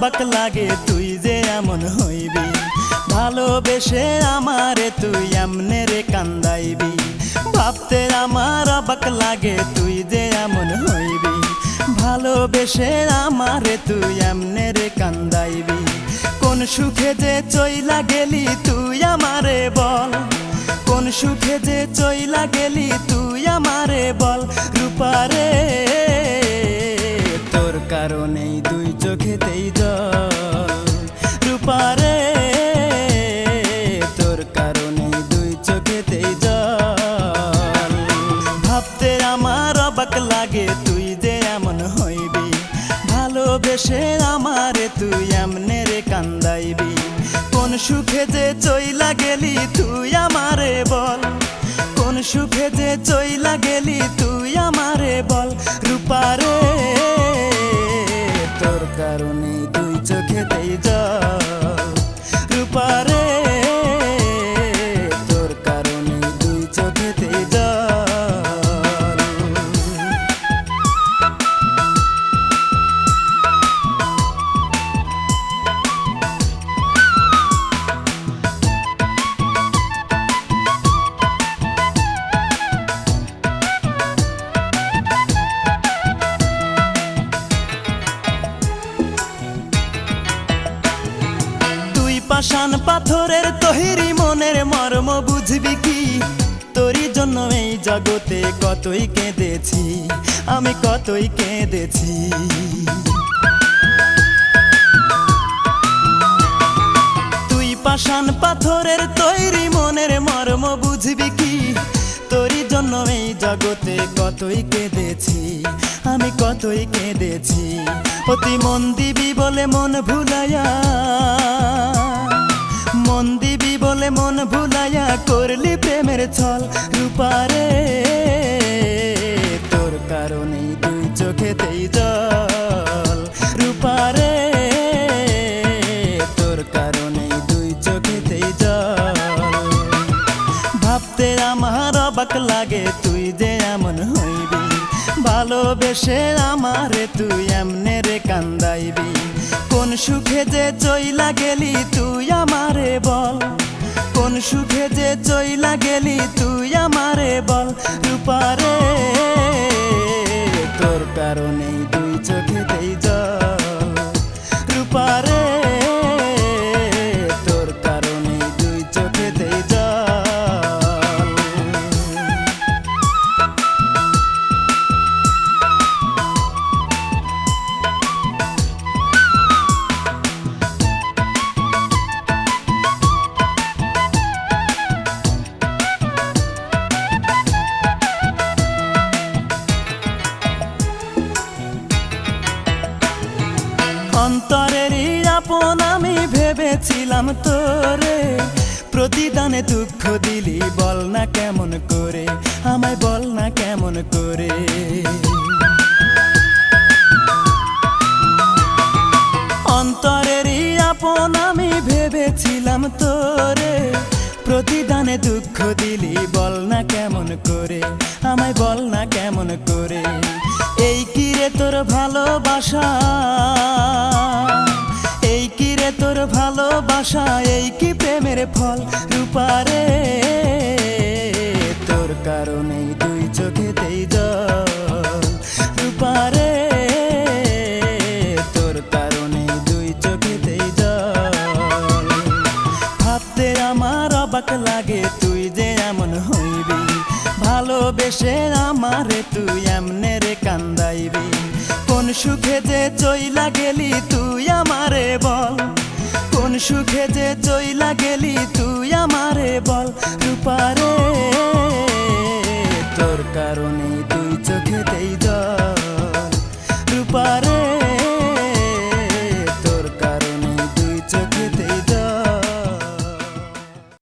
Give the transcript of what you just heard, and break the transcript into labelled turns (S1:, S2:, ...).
S1: অবাক লাগে তুই যে এমন হইবি, ভালোবেসে আমারে তুই এমনে রে কান্দাইবি। ভাবতে আমার অবাক লাগে তুই যে এমন হইবি, ভালোবেসে আমারে তুই এমনে রে কান্দাইবি। কোন সুখে যে চইলা গেলি তুই আমারে বল, কোন সুখে যে চইলা গেলি তুই আমারে বল। রূপারে তোর কারণেই দুই চোখেতেই জল, রূপারে তোর কারণেই দুই চোখেতেই জল। ভাবতে আমার অবাক লাগে তুই যে এমন হইবি, ভালোবেসে আমারে তুই এমনে রে কান্দাইবি। কোন সুখে যে চইলা গেলি তুই আমারে বল, কোন সুখে যে চইলা গেলি তুই আমারে বল। রূপারে তোর কারণে দুই চোখেতেই জল, রূপারে তোর কারণে দুই চোখেতেই জল। পাষাণ পাথরের তৈরি মনের মর্ম বুঝবি কি, তোরই জন্য এই জগতে কতই কেঁদেছি, আমি কতই কেঁদেছি। তুই পাষাণ পাথরের তৈরি মনের মর্ম বুঝবি কি, তোরই জন্য এই জগতে কতই কেঁদেছি, আমি কতই কেঁদেছি। অতি মন দিবি বলে মন ভুলাইয়া, মন দিবি বলে মন ভুলাইয়া করলি প্রেমের ছল। রূপারে তোর কারণেই দুই চোখেতেই জল, রূপারে তোর কারণেই দুই চোখেতেই জল। ভাবতে আমার অবাক লাগে তুই যে এমন হইবি, ভালোবেসে আমারে তুই এমনে রে কান্দাইবি। কোন সুখে যে চইলা গেলি তুই আমারে বল, কোন সুখে যে চইলা গেলি তুই আমারে বল। রূপারে তোর কারণেই দুই চোখেতেই জল, রূপারে তোর কারণেই দুই চোখেতেই জল। অন্তরেরই আপন আমি ভেবেছিলাম তোরে, প্রতিদানে দুঃখ দিলি বল না কেমন করে, আমায় বল না কেমন করে। অন্তরেরই আপন আমি ভেবেছিলাম তোরে, প্রতিদানে দুঃখ দিলি বল না কেমন করে, আমায় বল না কেমন করে। এই কি রে তোর ভালোবাসা, এই কি রে তোর ভালোবাসা, এই কি প্রেমের ফল। রূপারে তোর কারণেই দুই চোখেতেই জল, রূপারে তোর কারণেই দুই চোখেতেই জল। ভাবতে আমার অবাক লাগে তুই যে এমন হইবি, ভালোবেসে আমারে তুই এমনে রে কান্দাইবি। কোন সুখে যে চইলা গেলি তুই আমারে বল, কোন সুখে যে চইলা গেলি তুই আমারে